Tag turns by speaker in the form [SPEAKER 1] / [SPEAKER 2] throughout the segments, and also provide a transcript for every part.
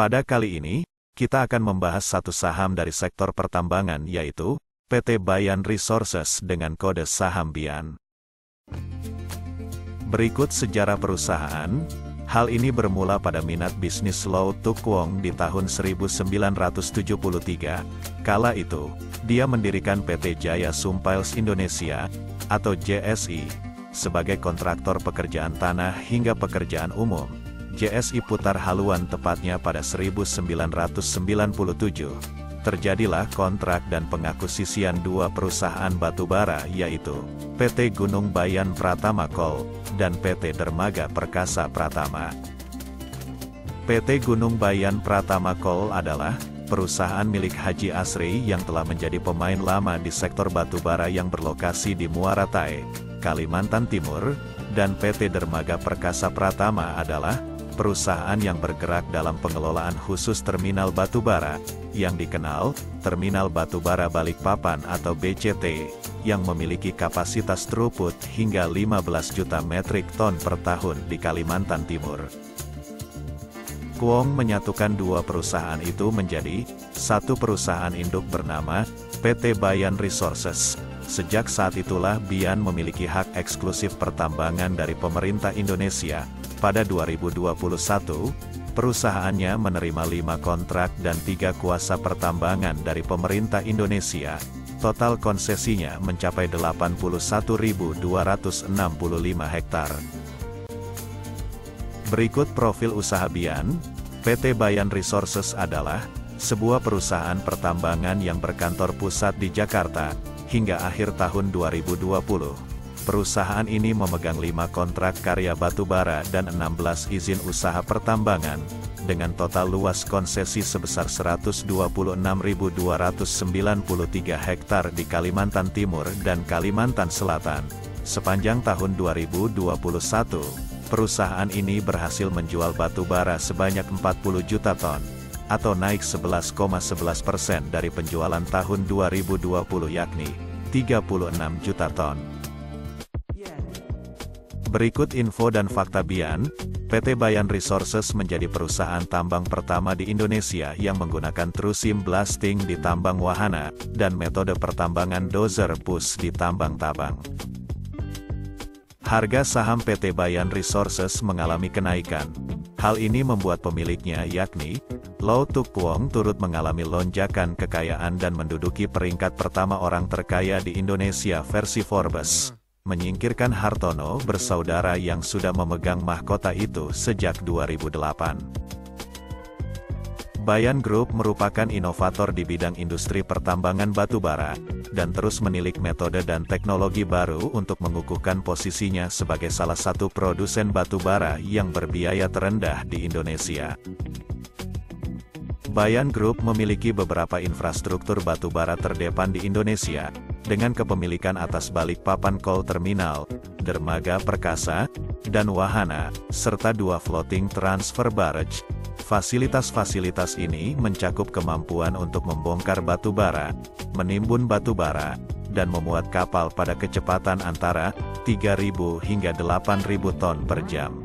[SPEAKER 1] Pada kali ini, kita akan membahas satu saham dari sektor pertambangan yaitu PT Bayan Resources dengan kode saham BIAN. Berikut sejarah perusahaan. Hal ini bermula pada minat bisnis Lau Tuk Wong di tahun 1973. Kala itu, dia mendirikan PT Jaya Sumpails Indonesia, atau JSI, sebagai kontraktor pekerjaan tanah hingga pekerjaan umum. JSI Putar Haluan tepatnya pada 1997. Terjadilah kontrak dan pengakuisisian dua perusahaan batubara yaitu PT Gunung Bayan Pratama Coal dan PT Dermaga Perkasa Pratama. PT Gunung Bayan Pratama Coal adalah perusahaan milik Haji Asri yang telah menjadi pemain lama di sektor batubara yang berlokasi di Muara Tae, Kalimantan Timur, dan PT Dermaga Perkasa Pratama adalah perusahaan yang bergerak dalam pengelolaan khusus terminal batubara, yang dikenal Terminal Batubara Balikpapan atau BCT, yang memiliki kapasitas throughput hingga 15 juta metrik ton per tahun di Kalimantan Timur. Kwong menyatukan dua perusahaan itu menjadi satu perusahaan induk bernama PT Bayan Resources. Sejak saat itulah BIAN memiliki hak eksklusif pertambangan dari pemerintah Indonesia. Pada 2021, perusahaannya menerima 5 kontrak dan 3 kuasa pertambangan dari pemerintah Indonesia. Total konsesinya mencapai 81.265 hektar. Berikut profil usaha BIAN. PT Bayan Resources adalah sebuah perusahaan pertambangan yang berkantor pusat di Jakarta hingga akhir tahun 2020. Perusahaan ini memegang 5 kontrak karya batubara dan 16 izin usaha pertambangan, dengan total luas konsesi sebesar 126.293 hektar di Kalimantan Timur dan Kalimantan Selatan. Sepanjang tahun 2021, perusahaan ini berhasil menjual batubara sebanyak 40 juta ton, atau naik 11,11% dari penjualan tahun 2020 yakni 36 juta ton. Berikut info dan fakta BIAN. PT Bayan Resources menjadi perusahaan tambang pertama di Indonesia yang menggunakan true seam blasting di tambang wahana, dan metode pertambangan dozer push di tambang tabang. Harga saham PT Bayan Resources mengalami kenaikan. Hal ini membuat pemiliknya yakni Lau Tuk Wong turut mengalami lonjakan kekayaan dan menduduki peringkat pertama orang terkaya di Indonesia versi Forbes, menyingkirkan Hartono bersaudara yang sudah memegang mahkota itu sejak 2008. Bayan Group merupakan inovator di bidang industri pertambangan batubara, dan terus menilik metode dan teknologi baru untuk mengukuhkan posisinya sebagai salah satu produsen batubara yang berbiaya terendah di Indonesia. Bayan Group memiliki beberapa infrastruktur batubara terdepan di Indonesia, dengan kepemilikan atas Balikpapan Coal Terminal, Dermaga Perkasa, dan Wahana, serta 2 floating transfer barge. Fasilitas-fasilitas ini mencakup kemampuan untuk membongkar batubara, menimbun batubara, dan memuat kapal pada kecepatan antara 3.000 hingga 8.000 ton per jam.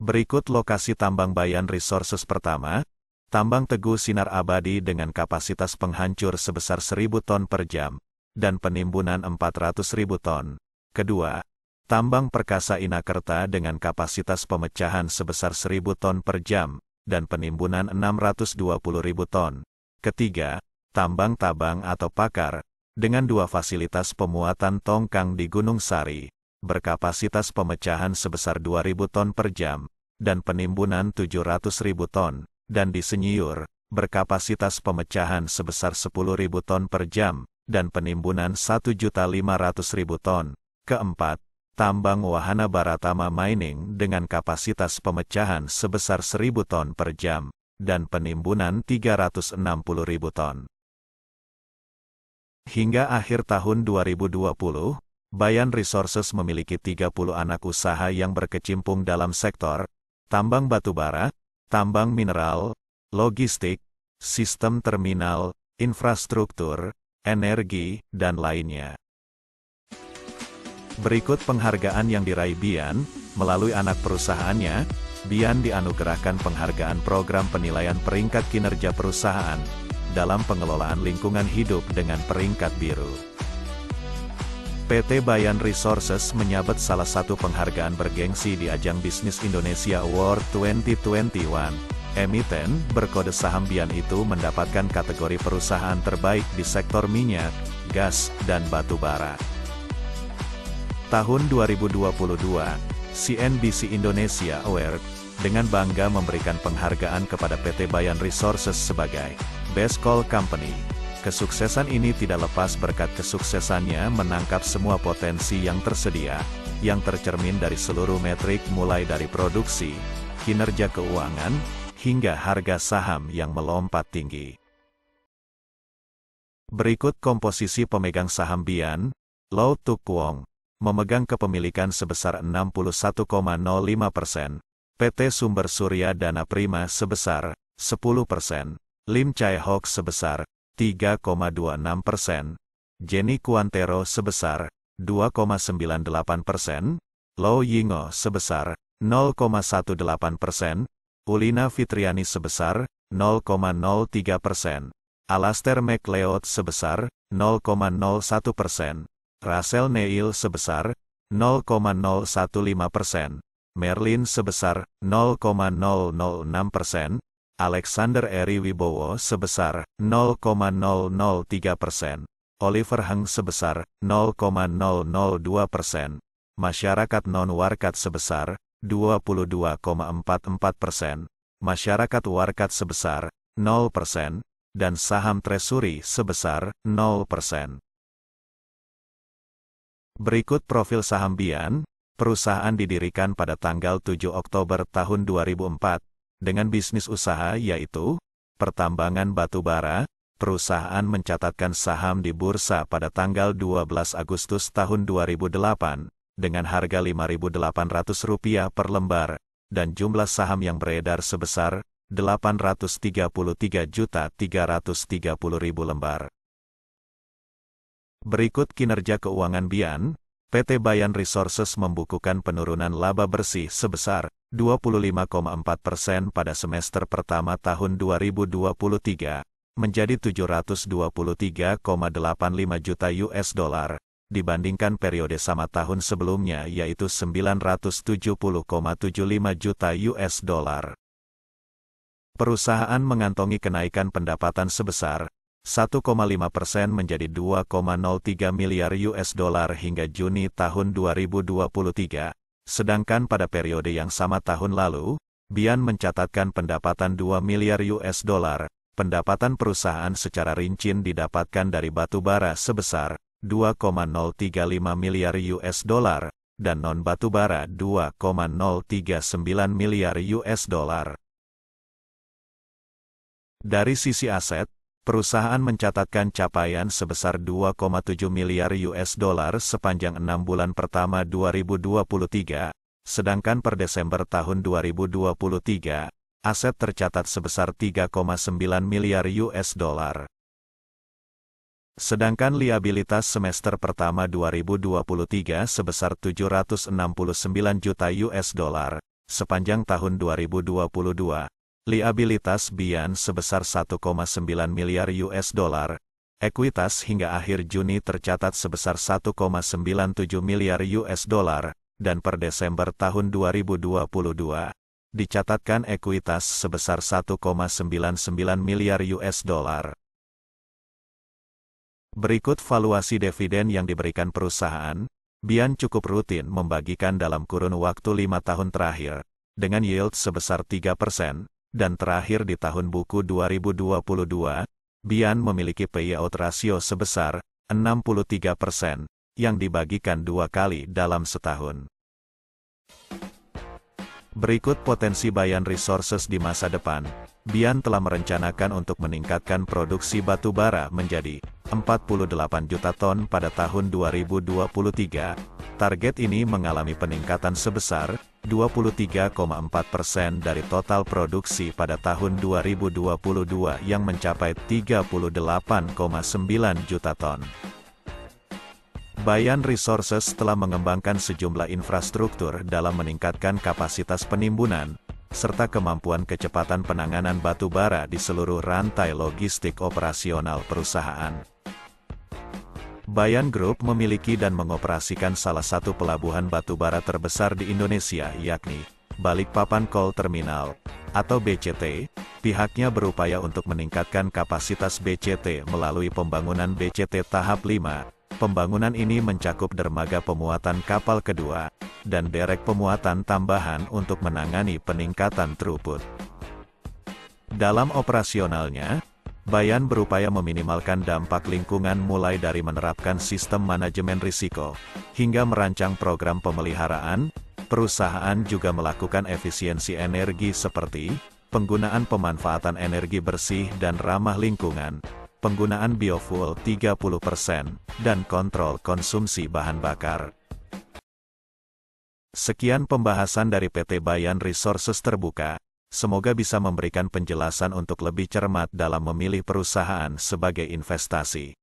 [SPEAKER 1] Berikut lokasi tambang Bayan Resources pertama. Tambang Teguh Sinar Abadi dengan kapasitas penghancur sebesar 1.000 ton per jam, dan penimbunan 400.000 ton. Kedua, Tambang Perkasa Inakerta dengan kapasitas pemecahan sebesar 1.000 ton per jam, dan penimbunan 620.000 ton. Ketiga, Tambang Tabang atau Pakar, dengan 2 fasilitas pemuatan tongkang di Gunung Sari, berkapasitas pemecahan sebesar 2.000 ton per jam, dan penimbunan 700.000 ton. Dan di Senyiur, berkapasitas pemecahan sebesar 10.000 ton per jam, dan penimbunan 1.500.000 ton. Keempat, Tambang Wahana Baratama Mining dengan kapasitas pemecahan sebesar 1.000 ton per jam, dan penimbunan 360.000 ton. Hingga akhir tahun 2020, Bayan Resources memiliki 30 anak usaha yang berkecimpung dalam sektor tambang batubara, tambang mineral, logistik, sistem terminal, infrastruktur, energi, dan lainnya. Berikut penghargaan yang diraih BIAN melalui anak perusahaannya. Bian dianugerahkan penghargaan program penilaian peringkat kinerja perusahaan dalam pengelolaan lingkungan hidup dengan peringkat biru. PT Bayan Resources menyabet salah satu penghargaan bergengsi di ajang Bisnis Indonesia Award 2021. Emiten berkode saham Bian itu mendapatkan kategori perusahaan terbaik di sektor minyak, gas, dan batu bara. Tahun 2022, CNBC Indonesia Award dengan bangga memberikan penghargaan kepada PT Bayan Resources sebagai Best Coal Company. Kesuksesan ini tidak lepas berkat kesuksesannya menangkap semua potensi yang tersedia, yang tercermin dari seluruh metrik mulai dari produksi, kinerja keuangan, hingga harga saham yang melompat tinggi. Berikut komposisi pemegang saham Bian. Lau Tuk Wong memegang kepemilikan sebesar 61,05%, PT Sumber Surya Dana Prima sebesar 10%, Lim Chae Hock sebesar 3,26%, Jenny Quantero sebesar 2,98%, Lau Yingo sebesar 0,18%, Ulina Fitriani sebesar 0,03%, Alastair McLeod sebesar 0,01%, Russell Neil sebesar 0,015%, Merlin sebesar 0,006%, Alexander Eri Wibowo sebesar 0,003%, Oliver Heng sebesar 0,002%, masyarakat non-warkat sebesar 22,44%, masyarakat warkat sebesar 0%, dan saham treasury sebesar 0%. Berikut profil saham Bian. Perusahaan didirikan pada tanggal 7 Oktober tahun 2004, dengan bisnis usaha yaitu pertambangan batu bara. Perusahaan mencatatkan saham di bursa pada tanggal 12 Agustus tahun 2008, dengan harga Rp5.800 per lembar, dan jumlah saham yang beredar sebesar 833.330.000 lembar. Berikut kinerja keuangan Bian. PT Bayan Resources membukukan penurunan laba bersih sebesar 25,4% pada semester pertama tahun 2023, menjadi 723,85 juta US$, dibandingkan periode sama tahun sebelumnya yaitu 970,75 juta US$. Perusahaan mengantongi kenaikan pendapatan sebesar 1,5% menjadi 2,03 miliar US$ hingga Juni tahun 2023, sedangkan pada periode yang sama tahun lalu, Bian mencatatkan pendapatan 2 miliar US$. Pendapatan perusahaan secara rinci didapatkan dari batu bara sebesar 2,035 miliar US$, dan non-batu bara 2,039 miliar US$. Dari sisi aset, perusahaan mencatatkan capaian sebesar 2,7 miliar US$ sepanjang 6 bulan pertama 2023, sedangkan per Desember tahun 2023, aset tercatat sebesar 3,9 miliar US$. Sedangkan liabilitas semester pertama 2023 sebesar 769 juta US$, sepanjang tahun 2022. Liabilitas Bian sebesar 1,9 miliar US$, ekuitas hingga akhir Juni tercatat sebesar 1,97 miliar US$, dan per Desember tahun 2022, dicatatkan ekuitas sebesar 1,99 miliar US$. Berikut valuasi dividen yang diberikan perusahaan. Bian cukup rutin membagikan dalam kurun waktu 5 tahun terakhir, dengan yield sebesar 3%. Dan terakhir di tahun buku 2022, Bian memiliki payout ratio sebesar 63%, yang dibagikan 2 kali dalam setahun. Berikut potensi Bayan Resources di masa depan. Bian telah merencanakan untuk meningkatkan produksi batu bara menjadi 48 juta ton pada tahun 2023. Target ini mengalami peningkatan sebesar 23,4% dari total produksi pada tahun 2022 yang mencapai 38,9 juta ton. Bayan Resources telah mengembangkan sejumlah infrastruktur dalam meningkatkan kapasitas penimbunan, serta kemampuan kecepatan penanganan batu bara di seluruh rantai logistik operasional perusahaan. Bayan Group memiliki dan mengoperasikan salah satu pelabuhan batubara terbesar di Indonesia, yakni Balikpapan Coal Terminal, atau BCT. Pihaknya berupaya untuk meningkatkan kapasitas BCT melalui pembangunan BCT tahap 5. Pembangunan ini mencakup dermaga pemuatan kapal kedua, dan derek pemuatan tambahan untuk menangani peningkatan throughput. Dalam operasionalnya, Bayan berupaya meminimalkan dampak lingkungan mulai dari menerapkan sistem manajemen risiko, hingga merancang program pemeliharaan. Perusahaan juga melakukan efisiensi energi seperti penggunaan pemanfaatan energi bersih dan ramah lingkungan, penggunaan biofuel 30%, dan kontrol konsumsi bahan bakar. Sekian pembahasan dari PT Bayan Resources Terbuka. Semoga bisa memberikan penjelasan untuk lebih cermat dalam memilih perusahaan sebagai investasi.